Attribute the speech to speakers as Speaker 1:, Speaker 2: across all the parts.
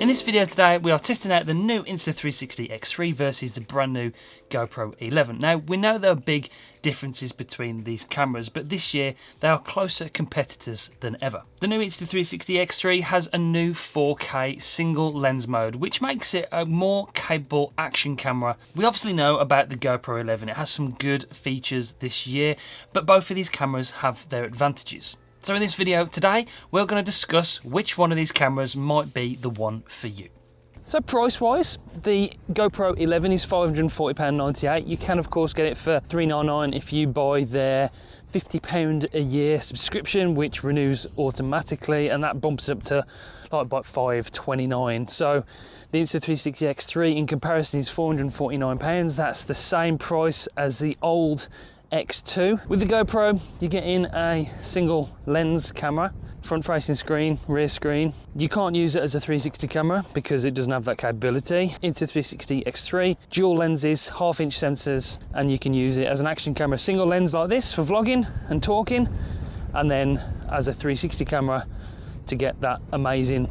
Speaker 1: In this video today, we are testing out the new Insta360 X3 versus the brand new GoPro 11. Now, we know there are big differences between these cameras, but this year they are closer competitors than ever. The new Insta360 X3 has a new 4K single lens mode, which makes it a more capable action camera. We obviously know about the GoPro 11. It has some good features this year, but both of these cameras have their advantages. So in this video today, we're going to discuss which one of these cameras might be the one for you. So price-wise, the GoPro 11 is £540.98. You can of course get it for £399 if you buy their £50 a year subscription, which renews automatically, and that bumps up to like about £529. So the Insta360 X3 in comparison is £449. That's the same price as the old X2. With the GoPro, you get in a single lens camera, front facing screen, rear screen. You can't use it as a 360 camera because it doesn't have that capability. Insta360 X3, dual lenses, 1/2-inch sensors, and you can use it as an action camera, single lens like this for vlogging and talking, and then as a 360 camera to get that amazing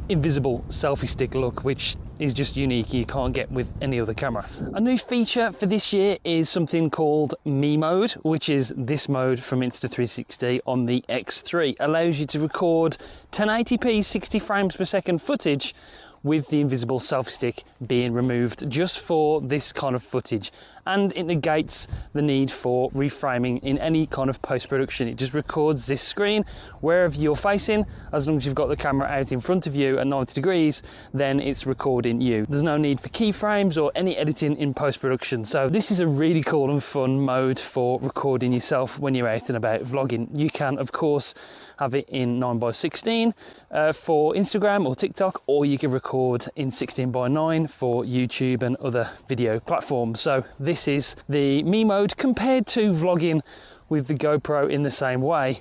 Speaker 1: invisible selfie stick look, which is just unique. You can't get with any other camera. A new feature for this year is something called MEMODE, which is this mode from Insta360 on the X3. Allows you to record 1080p 60 frames per second footage with the invisible selfie stick being removed just for this kind of footage, and it negates the need for reframing in any kind of post-production. It just records this screen wherever you're facing. As long as you've got the camera out in front of you at 90 degrees, then it's recording you. There's no need for keyframes or any editing in post-production. So this is a really cool and fun mode for recording yourself when you're out and about vlogging. You can of course have it in 9:16 for Instagram or TikTok, or you can record in 16:9 for YouTube and other video platforms. So this is the MEMODE. Compared to vlogging with the GoPro in the same way,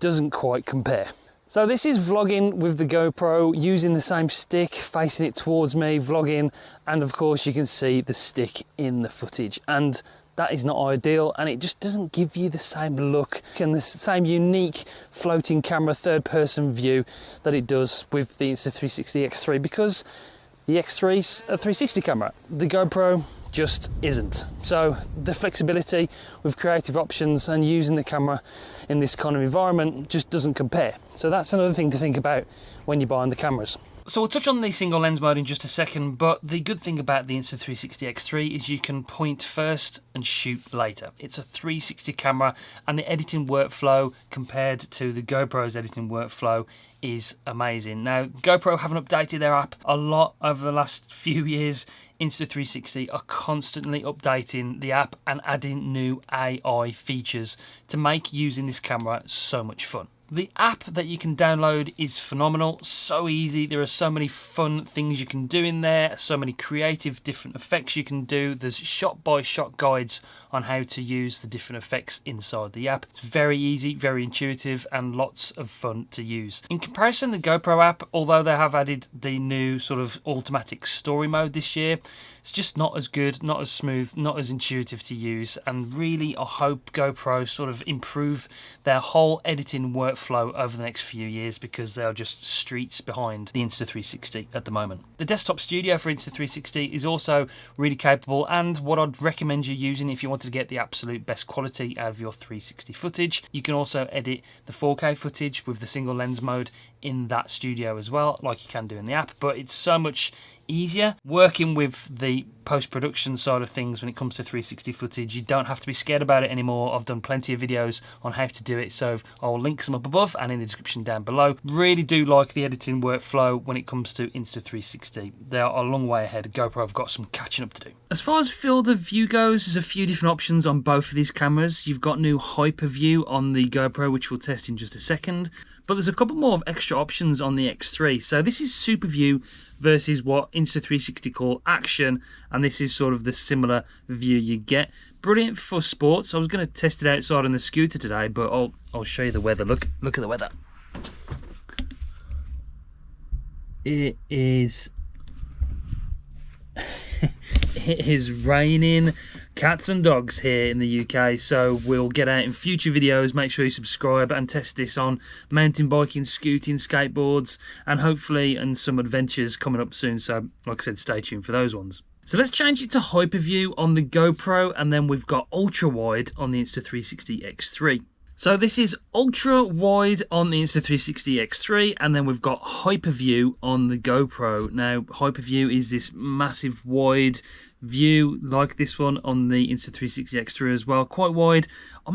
Speaker 1: doesn't quite compare. So this is vlogging with the GoPro, using the same stick, facing it towards me, vlogging, and of course you can see the stick in the footage, and that is not ideal, and it just doesn't give you the same look and the same unique floating camera third person view that it does with the Insta360 X3, because the X3's a 360 camera. The GoPro just isn't. So the flexibility with creative options and using the camera in this kind of environment just doesn't compare. So that's another thing to think about when you're buying the cameras. So we'll touch on the single lens mode in just a second, but the good thing about the Insta360 X3 is you can point first and shoot later. It's a 360 camera, and the editing workflow compared to the GoPro's editing workflow is amazing. Now, GoPro haven't updated their app a lot over the last few years. Insta360 are constantly updating the app and adding new AI features to make using this camera so much fun. The app that you can download is phenomenal, so easy. There are so many fun things you can do in there, so many creative different effects you can do. There's shot-by-shot guides on how to use the different effects inside the app. It's very easy, very intuitive, and lots of fun to use. In comparison, the GoPro app, although they have added the new sort of automatic story mode this year, it's just not as good, not as smooth, not as intuitive to use, and really I hope GoPro sort of improve their whole editing workflow over the next few years, because they are just streets behind the Insta360 at the moment. The desktop studio for Insta360 is also really capable, and what I'd recommend you using if you wanted to get the absolute best quality out of your 360 footage. You can also edit the 4K footage with the single lens mode in that studio as well, like you can do in the app, but it's so much easier working with the post-production side of things when it comes to 360 footage. You don't have to be scared about it anymore. I've done plenty of videos on how to do it, so I'll link some up above and in the description down below. Really do like the editing workflow when it comes to Insta360. They are a long way ahead. GoPro have got some catching up to do. As far as field of view goes, there's a few different options on both of these cameras. You've got new hyper view on the GoPro, which we'll test in just a second, but there's a couple more of extra options on the X3. So this is super view versus what Insta360 call action, and this is sort of the similar view you get. Brilliant for sports. I was going to test it outside on the scooter today, but I'll show you the weather. Look at the weather. It is it is raining cats and dogs here in the UK, so we'll get out in future videos. Make sure you subscribe and test this on mountain biking, scooting, skateboards, and hopefully and some adventures coming up soon. So like I said, stay tuned for those ones. So let's change it to hyperview on the GoPro, and then we've got ultra wide on the Insta360 X3. So this is ultra wide on the Insta360 X3, and then we've got hyperview on the GoPro. Now hyperview is this massive wide view like this one on the Insta360 X3 as well, quite wide. I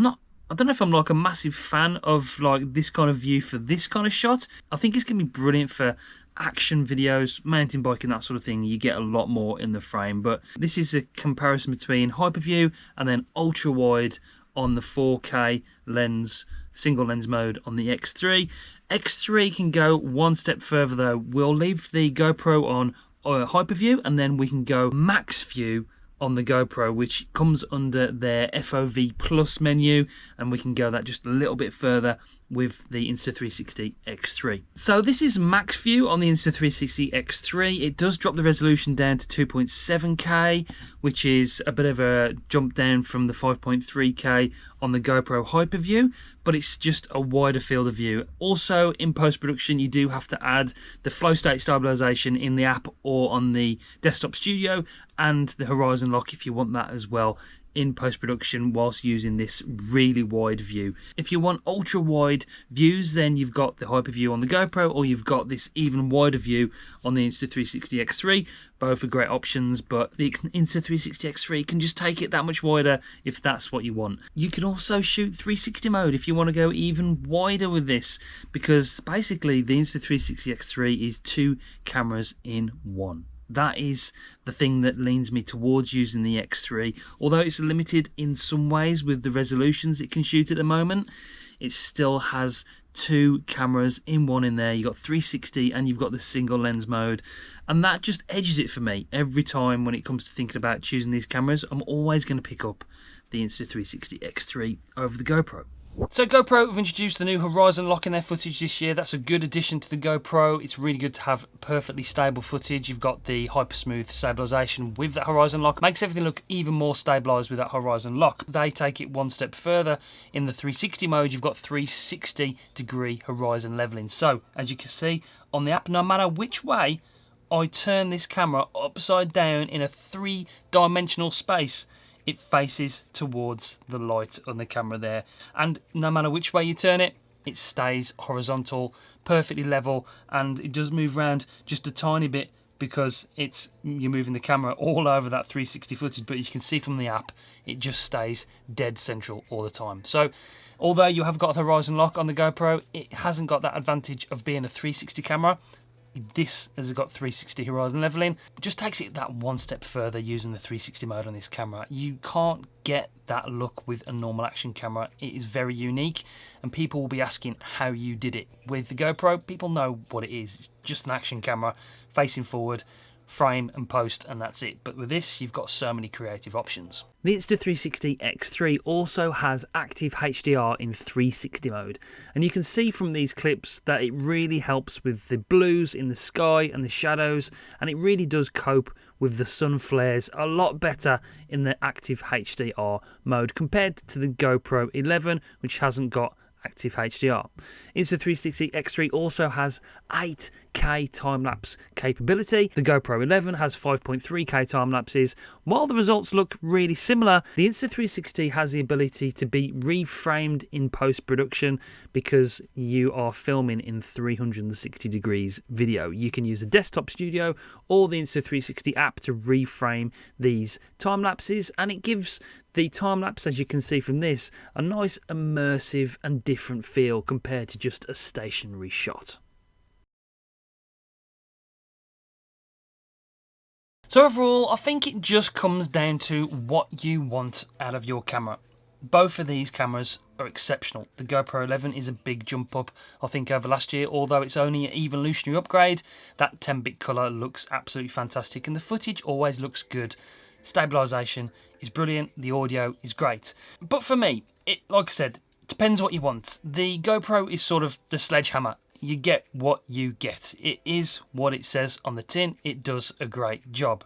Speaker 1: don't know if I'm like a massive fan of like this kind of view for this kind of shot. I think it's gonna be brilliant for action videos, mountain biking, that sort of thing. You get a lot more in the frame, but this is a comparison between hyperview and then ultra wide on the 4K lens, single lens mode on the X3. X3 can go one step further though. We'll leave the GoPro on hyperview, and then we can go max view on the GoPro, which comes under their FOV plus menu, and we can go that just a little bit further with the Insta360 X3. So this is max view on the Insta360 X3. It does drop the resolution down to 2.7K, which is a bit of a jump down from the 5.3K on the GoPro hyperview, but it's just a wider field of view. Also in post-production, you do have to add the flow state stabilization in the app or on the desktop studio, and the horizon lock if you want that as well in post-production whilst using this really wide view. If you want ultra wide views, then you've got the hyperview on the GoPro, or you've got this even wider view on the Insta360 X3. Both are great options, but the Insta360 X3 can just take it that much wider if that's what you want. You can also shoot 360 mode if you want to go even wider with this, because basically the Insta360 X3 is two cameras in one. That is the thing that leans me towards using the X3. Although it's limited in some ways with the resolutions it can shoot at the moment, it still has two cameras in one in there. You've got 360 and you've got the single lens mode, and that just edges it for me. Every time when it comes to thinking about choosing these cameras, I'm always going to pick up the Insta360 X3 over the GoPro. So GoPro have introduced the new horizon lock in their footage this year. That's a good addition to the GoPro. It's really good to have perfectly stable footage. You've got the hyper smooth stabilization with that horizon lock. Makes everything look even more stabilized with that horizon lock. They take it one step further. In the 360 mode, you've got 360-degree horizon leveling. So as you can see on the app, no matter which way I turn this camera upside down in a three-dimensional space, it faces towards the light on the camera there, and no matter which way you turn it, it stays horizontal, perfectly level, and it does move around just a tiny bit because you're moving the camera all over that 360 footage, but you can see from the app it just stays dead central all the time. So although you have got the horizon lock on the GoPro, it hasn't got that advantage of being a 360 camera. This has got 360 horizon leveling. It just takes it that one step further using the 360 mode on this camera. You can't get that look with a normal action camera. It is very unique, and people will be asking how you did it. With the GoPro, people know what it is. It's just an action camera facing forward, frame and post, and that's it. But with this, you've got so many creative options. The Insta360 X3 also has active HDR in 360 mode, and you can see from these clips that it really helps with the blues in the sky and the shadows, and it really does cope with the sun flares a lot better in the active HDR mode compared to the GoPro 11, which hasn't got active HDR. Insta360 X3 also has 8K time-lapse capability. The GoPro 11 has 5.3K time-lapses. While the results look really similar, the Insta360 has the ability to be reframed in post-production because you are filming in 360 degrees video. You can use the desktop studio or the Insta360 app to reframe these time-lapses, and it gives the time-lapse, as you can see from this, a nice immersive and different feel compared to just a stationary shot. So overall, I think it just comes down to what you want out of your camera. Both of these cameras are exceptional. The GoPro 11 is a big jump up, I think, over last year. Although it's only an evolutionary upgrade, that 10-bit colour looks absolutely fantastic, and the footage always looks good. Stabilisation is brilliant, the audio is great. But for me, like I said, depends what you want. The GoPro is sort of the sledgehammer. you get what you get. It is what it says on the tin. It does a great job.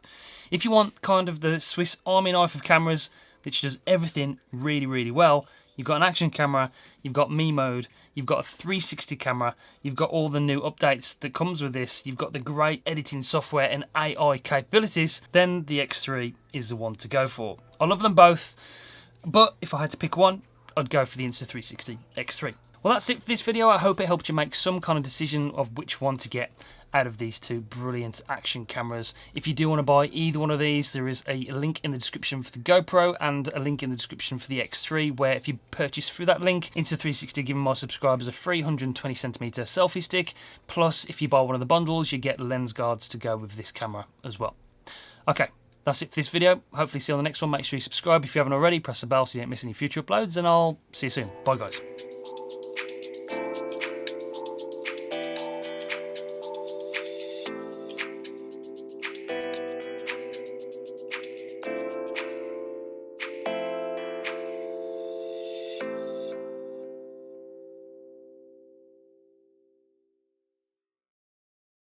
Speaker 1: If you want kind of the Swiss Army knife of cameras, which does everything really, really well, you've got an action camera, you've got MEMODE, you've got a 360 camera, you've got all the new updates that comes with this, you've got the great editing software and AI capabilities, then the X3 is the one to go for. I love them both, but if I had to pick one, I'd go for the Insta360 X3. Well, that's it for this video. I hope it helped you make some kind of decision of which one to get out of these two brilliant action cameras. If you do want to buy either one of these, there is a link in the description for the GoPro and a link in the description for the X3, where if you purchase through that link, Insta360 giving my subscribers a free 120cm selfie stick, plus if you buy one of the bundles, you get lens guards to go with this camera as well. Okay, that's it for this video. Hopefully see you on the next one. Make sure you subscribe if you haven't already, press the bell so you don't miss any future uploads, and I'll see you soon. Bye guys.